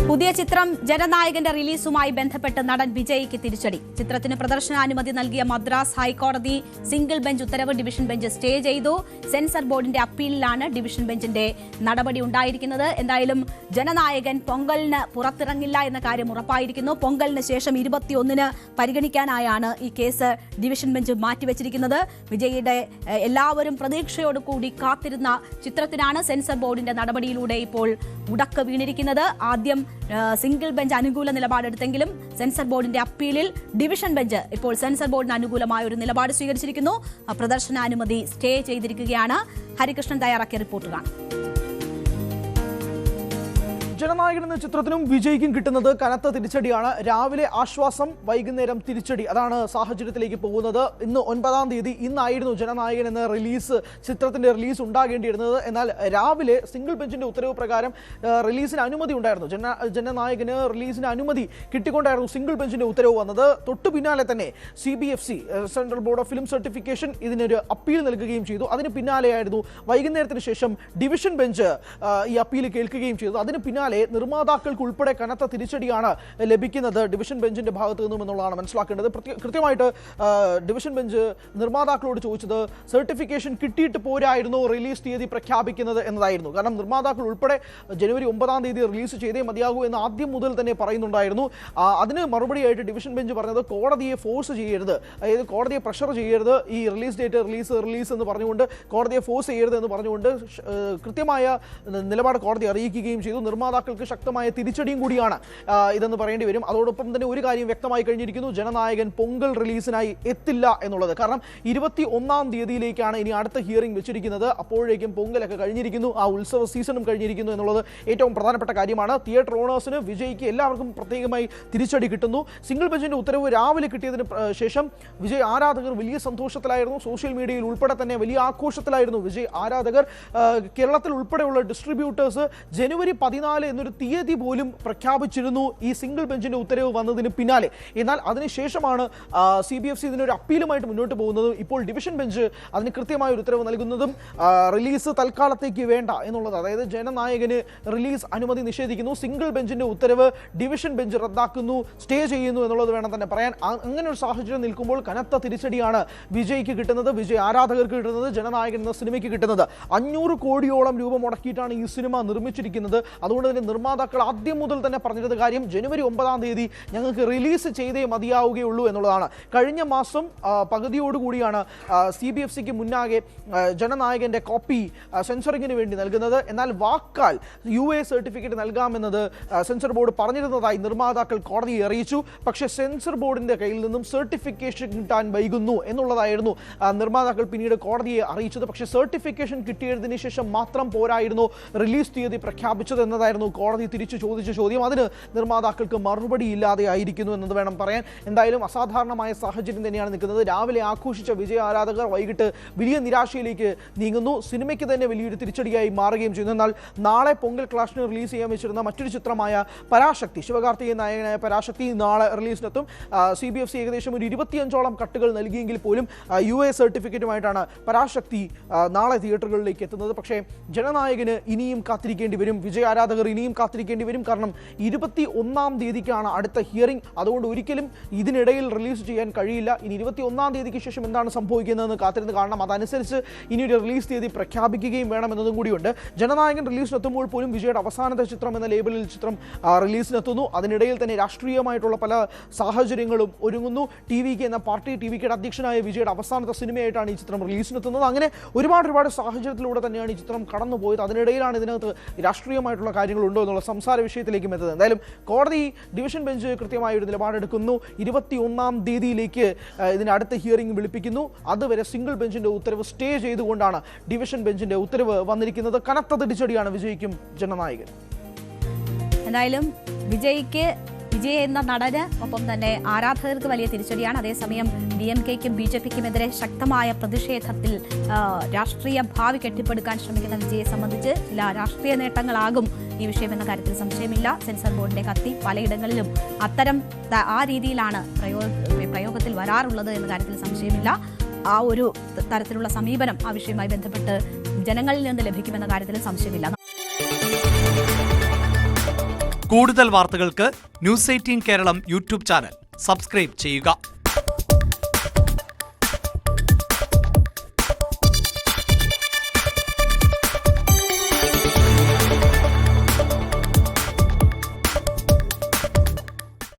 പുതിയ ചിത്രം ജനനായകന്റെ റിലീസുമായി ബന്ധപ്പെട്ട് നടൻ വിജയ്ക്ക് തിരിച്ചടി. ചിത്രത്തിന് പ്രദർശനാനുമതി നൽകിയ മദ്രാസ് ഹൈക്കോടതി സിംഗിൾ ബെഞ്ച് ഉത്തരവ് ഡിവിഷൻ ബെഞ്ച് സ്റ്റേ ചെയ്തു. സെൻസർ ബോർഡിന്റെ അപ്പീലിലാണ് ഡിവിഷൻ ബെഞ്ചിന്റെ നടപടി ഉണ്ടായിരിക്കുന്നത്. എന്തായാലും ജനനായകൻ പൊങ്കലിന് പുറത്തിറങ്ങില്ല എന്ന കാര്യം ഉറപ്പായിരിക്കുന്നു. പൊങ്കലിന് ശേഷം 21-ന് പരിഗണിക്കാനായാണ് ഈ കേസ് ഡിവിഷൻ ബെഞ്ച് മാറ്റിവെച്ചിരിക്കുന്നത്. വിജയുടെ എല്ലാവരും പ്രതീക്ഷയോടുകൂടി കാത്തിരുന്ന ചിത്രത്തിനാണ് സെൻസർ ബോർഡിന്റെ നടപടിയിലൂടെ ഇപ്പോൾ ഉടക്ക് വീണിരിക്കുന്നത്. ആദ്യം സിംഗിൾ ബെഞ്ച് അനുകൂല നിലപാടെടുത്തെങ്കിലും സെൻസർ ബോർഡിന്റെ അപ്പീലിൽ ഡിവിഷൻ ബെഞ്ച് ഇപ്പോൾ സെൻസർ ബോർഡിന് അനുകൂലമായ ഒരു നിലപാട് സ്വീകരിച്ചിരിക്കുന്നു. പ്രദർശനാനുമതി സ്റ്റേ ചെയ്തിരിക്കുകയാണ്. ഹരികൃഷ്ണൻ തയ്യാറാക്കിയ റിപ്പോർട്ട് കാണാം. ജനനായകൻ എന്ന ചിത്രത്തിനും വിജയ്ക്കും കിട്ടുന്നത് കനത്ത തിരിച്ചടിയാണ്. രാവിലെ ആശ്വാസം, വൈകുന്നേരം തിരിച്ചടി. അതാണ് സാഹചര്യത്തിലേക്ക് പോകുന്നത്. ഇന്ന് 9-ാം തീയതി ഇന്നായിരുന്നു ജനനായകൻ എന്ന ചിത്രത്തിന്റെ റിലീസ് ഉണ്ടാകേണ്ടിയിരുന്നത്. എന്നാൽ രാവിലെ സിംഗിൾ ബെഞ്ചിന്റെ ഉത്തരവ് പ്രകാരം റിലീസിന് അനുമതി ഉണ്ടായിരുന്നു. ജനനായകന് റിലീസിന് അനുമതി കിട്ടിക്കൊണ്ടായിരുന്നു സിംഗിൾ ബെഞ്ചിന്റെ ഉത്തരവ് വന്നത്. തൊട്ടു പിന്നാലെ തന്നെ CBFC central board of film certification ഇതിനൊരു അപ്പീൽ നൽകുകയും ചെയ്തു. അതിന് പിന്നാലെയായിരുന്നു വൈകുന്നേരത്തിന് ശേഷം ഡിവിഷൻ ബെഞ്ച് ഈ അപ്പീൽ കേൾക്കുകയും ചെയ്തു. അതിന് പിന്നാലെ നിർമ്മാതാക്കൾക്ക് ഉൾപ്പെടെ കനത്ത തിരിച്ചടിയാണ് ലഭിക്കുന്നത് ഡിവിഷൻ ബെഞ്ചിന്റെ ഭാഗത്തു നിന്നും എന്നുള്ളതാണ് മനസ്സിലാക്കേണ്ടത്. കൃത്യമായിട്ട് ഡിവിഷൻ ബെഞ്ച് നിർമ്മാതാക്കളോട് ചോദിച്ചത് സർട്ടിഫിക്കേഷൻ കിട്ടിയിട്ട് പോരായിരുന്നു റിലീസ് തീയതി പ്രഖ്യാപിക്കുന്നത് എന്നതായിരുന്നു. കാരണം നിർമ്മാതാക്കൾ ഉൾപ്പെടെ ജനുവരി 9-ാം തീയതി റിലീസ് ചെയ്തേ മതിയാകൂ എന്ന് ആദ്യം മുതൽ തന്നെ പറയുന്നുണ്ടായിരുന്നു. അതിന് മറുപടിയായിട്ട് ഡിവിഷൻ ബെഞ്ച് പറഞ്ഞത് കോടതിയെ ഫോഴ്സ് ചെയ്യരുത്, അതായത് കോടതിയെ പ്രഷർ ചെയ്യരുത്, ഈ റിലീസ് ഡേറ്റ് റിലീസ് എന്ന് പറഞ്ഞുകൊണ്ട് കോടതിയെ ഫോഴ്സ് ചെയ്യരുത് എന്ന് പറഞ്ഞുകൊണ്ട് കൃത്യമായ നിലപാട് കോടതി അറിയിക്കുകയും ചെയ്തു. നിർമ്മാതാക്കൾക്ക് ശക്തമായ തിരിച്ചടിയും കൂടിയാണ് ഇതെന്ന് പറയേണ്ടി വരും. അതോടൊപ്പം തന്നെ ഒരു കാര്യം വ്യക്തമായി കഴിഞ്ഞിരിക്കുന്നു, ജനനായകൻ പൊങ്കൽ റിലീസിനായി എത്തില്ല എന്നുള്ളത്. കാരണം 21-ാം തീയതിയിലേക്കാണ് ഇനി അടുത്ത ഹിയറിംഗ് വെച്ചിരിക്കുന്നത്. അപ്പോഴേക്കും പൊങ്കലൊക്കെ കഴിഞ്ഞിരിക്കുന്നു, ആ ഉത്സവ സീസണും കഴിഞ്ഞിരിക്കുന്നു എന്നുള്ളത് ഏറ്റവും പ്രധാനപ്പെട്ട കാര്യമാണ്. തിയേറ്റർ ഓണേഴ്സിന്, വിജയ്ക്ക് എല്ലാവർക്കും പ്രത്യേകമായി തിരിച്ചടി കിട്ടുന്നു. സിംഗിൾ ബെഞ്ചിന്റെ ഉത്തരവ് രാവിലെ കിട്ടിയതിന് ശേഷം വിജയ് ആരാധകർ വലിയ സന്തോഷത്തിലായിരുന്നു. സോഷ്യൽ മീഡിയയിൽ ഉൾപ്പെടെ തന്നെ വലിയ ആഘോഷത്തിലായിരുന്നു വിജയ് ആരാധകർ. കേരളത്തിൽ ഉൾപ്പെടെയുള്ള ഡിസ്ട്രിബ്യൂട്ടേഴ്സ് ജനുവരി 14 എന്നൊരു തീയതി പോലും പ്രഖ്യാപിച്ചിരുന്നു ഈ സിംഗിൾ ബെഞ്ചിന്റെ ഉത്തരവ് വന്നതിന് പിന്നാലെ. എന്നാൽ അതിനുശേഷമാണ് CBFC ഇതിനൊരു അപ്പീലുമായിട്ട് മുന്നോട്ട് പോകുന്നതും ഇപ്പോൾ ഡിവിഷൻ ബെഞ്ച് അതിന് കൃത്യമായ ഒരു ഉത്തരവ് നൽകുന്നതും റിലീസ് തൽക്കാലത്തേക്ക് വേണ്ട എന്നുള്ളത്. അതായത് ജനനായകന് റിലീസ് അനുമതി നിഷേധിക്കുന്നു, സിംഗിൾ ബെഞ്ചിന്റെ ഉത്തരവ് ഡിവിഷൻ ബെഞ്ച് റദ്ദാക്കുന്നു, സ്റ്റേ ചെയ്യുന്നു എന്നുള്ളത് വേണം തന്നെ പറയാൻ. അങ്ങനെ ഒരു സാഹചര്യം നിൽക്കുമ്പോൾ കനത്ത തിരിച്ചടിയാണ് വിജയ്ക്ക് കിട്ടുന്നത്, വിജയ് ആരാധകർക്ക് കിട്ടുന്നത്, ജനനായകൻ എന്ന സിനിമയ്ക്ക് കിട്ടുന്നത്. 500 കോടിയോളം രൂപ മുടക്കിയിട്ടാണ് ഈ സിനിമ നിർമ്മിച്ചിരിക്കുന്നത്. അതുകൊണ്ട് തന്നെ നിർമ്മാതാക്കൾ ആദ്യം മുതൽ തന്നെ പറഞ്ഞിരുന്ന കാര്യം ജനുവരി 9-ാം തീയതി ഞങ്ങൾക്ക് റിലീസ് ചെയ്തേ മതിയാവുകയുള്ളൂ എന്നുള്ളതാണ്. കഴിഞ്ഞ മാസം പകുതിയോടുകൂടിയാണ് CBFCക്ക് മുന്നാകെ ജനനായകന്റെ കോപ്പി സെൻസറിങ്ങിന് വേണ്ടി നൽകുന്നത്. എന്നാൽ വാക്കാൽ UA സർട്ടിഫിക്കറ്റ് നൽകാമെന്നത് സെൻസർ ബോർഡ് പറഞ്ഞിരുന്നതായി നിർമ്മാതാക്കൾ കോടതിയെ അറിയിച്ചു. പക്ഷേ സെൻസർ ബോർഡിന്റെ കയ്യിൽ നിന്നും സർട്ടിഫിക്കേഷൻ കിട്ടാൻ വൈകുന്നു എന്നുള്ളതായിരുന്നു നിർമ്മാതാക്കൾ പിന്നീട് കോടതിയെ അറിയിച്ചത്. പക്ഷേ സർട്ടിഫിക്കേഷൻ കിട്ടിയതിന് ശേഷം മാത്രം പോരായിരുന്നു റിലീസ് തീയതി പ്രഖ്യാപിച്ചത് എന്നതായിരുന്നു കോടതി തിരിച്ചു ചോദിച്ച ചോദ്യം. അതിന് നിർമ്മാതാക്കൾക്ക് മറുപടി ഇല്ലാതെ ആയിരിക്കുന്നു എന്നത് വേണം പറയാൻ. എന്തായാലും അസാധാരണമായ സാഹചര്യം തന്നെയാണ് നിൽക്കുന്നത്. രാവിലെ ആഘോഷിച്ച വിജയ ആരാധകർ വൈകിട്ട് വലിയ നിരാശയിലേക്ക് നീങ്ങുന്നു. സിനിമയ്ക്ക് തന്നെ വലിയൊരു തിരിച്ചടിയായി മാറുകയും ചെയ്യുന്നു. എന്നാൽ നാളെ പൊങ്കൽ ക്ലാഷിന് റിലീസ് ചെയ്യാൻ വെച്ചിരുന്ന മറ്റൊരു ചിത്രമായ പരാശക്തി, ശിവകാർത്തികേയൻ നായകനായ പരാശക്തി നാളെ റിലീസിനെത്തും. CBFC ഏകദേശം ഒരു 25ഓളം കട്ടുകൾ നൽകിയെങ്കിൽ പോലും UA സർട്ടിഫിക്കറ്റുമായിട്ടാണ് പരാശക്തി നാളെ തിയേറ്ററുകളിലേക്ക് എത്തുന്നത്. പക്ഷേ ജനനായകന് ഇനിയും കാത്തിരിക്കേണ്ടി വരും, വിജയ ആരാധകർ ഇനിയും കാത്തിരിക്കേണ്ടി വരും. കാരണം 21-ാം തീയതിക്കാണ് അടുത്ത ഹിയറിംഗ്. അതുകൊണ്ട് ഒരിക്കലും ഇതിനിടയിൽ റിലീസ് ചെയ്യാൻ കഴിയില്ല. ഇനി 21-ാം തീയതിക്ക് ശേഷം എന്താണ് സംഭവിക്കുന്നതെന്ന് കാത്തിരുന്ന് കാണണം. അതനുസരിച്ച് ഇനി ഒരു റിലീസ് തീയതി പ്രഖ്യാപിക്കുകയും വേണമെന്നതും കൂടിയുണ്ട്. ജനനായകൻ റിലീസിനെത്തുമ്പോൾ പോലും വിജയുടെ അവസാനത്തെ ചിത്രം എന്ന ലേബലിൽ ചിത്രം റിലീസിനെത്തുന്നു. അതിനിടയിൽ തന്നെ രാഷ്ട്രീയമായിട്ടുള്ള പല സാഹചര്യങ്ങളും ഒരുങ്ങുന്നു. TVK എന്ന പാർട്ടി, TVKയുടെ അധ്യക്ഷനായ വിജയുടെ അവസാനത്തെ സിനിമയായിട്ടാണ് ഈ ചിത്രം റിലീസിനെത്തുന്നത്. അങ്ങനെ ഒരുപാട് സാഹചര്യത്തിലൂടെ തന്നെയാണ് ഈ ചിത്രം കടന്നുപോയത്. അതിനിടയിലാണ് ഇതിനകത്ത് രാഷ്ട്രീയമായിട്ടുള്ള കാര്യങ്ങളുണ്ടോ എന്നുള്ള സംസാര വിഷയത്തിലേക്കും എത്തുന്നത്. എന്തായാലും കോടതി ഡിവിഷൻ ബെഞ്ച് കൃത്യമായ ഒരു നിലപാടെടുക്കുന്നു. 21-ാം തീയതിയിലേക്ക് ഇതിന് അടുത്ത ഹിയറിംഗ് വിളിപ്പിക്കുന്നു. അതുവരെ സിംഗിൾ ബെഞ്ചിന്റെ ഉത്തരവ് സ്റ്റേ ചെയ്തുകൊണ്ടാണ് ഡിവിഷൻ ബെഞ്ചിന്റെ ഉത്തരവ് വന്നിരിക്കുന്നത്. കനത്ത തിരിച്ചടിയാണ് വിജയ്ക്കും ജനനായകൻ. എന്തായാലും വിജയ് എന്ന നടന് ഒപ്പം തന്നെ ആരാധകർക്ക് വലിയ തിരിച്ചടിയാണ്. അതേസമയം DMKയ്ക്കും BJPക്കുമെതിരെ ശക്തമായ പ്രതിഷേധത്തിൽ രാഷ്ട്രീയ ഭാവി കെട്ടിപ്പടുക്കാൻ ശ്രമിക്കുന്ന വിജയെ സംബന്ധിച്ച് ചില രാഷ്ട്രീയ നേട്ടങ്ങളാകും ഈ വിഷയം എന്ന കാര്യത്തിൽ സംശയമില്ല. സെൻസർ ബോർഡിന്റെ കത്തി പലയിടങ്ങളിലും ആ രീതിയിലാണ് പ്രയോഗത്തിൽ വരാറുള്ളത് എന്ന കാര്യത്തിൽ സംശയമില്ല. ആ ഒരു തരത്തിലുള്ള സമീപനം ആ വിഷയവുമായി ബന്ധപ്പെട്ട് ജനങ്ങളിൽ നിന്ന് ലഭിക്കുമെന്ന കാര്യത്തിൽ സംശയമില്ല. കൂടുതൽ വാർത്തകൾക്ക് news 18 Keralam YouTube channel subscribe ചെയ്യുക.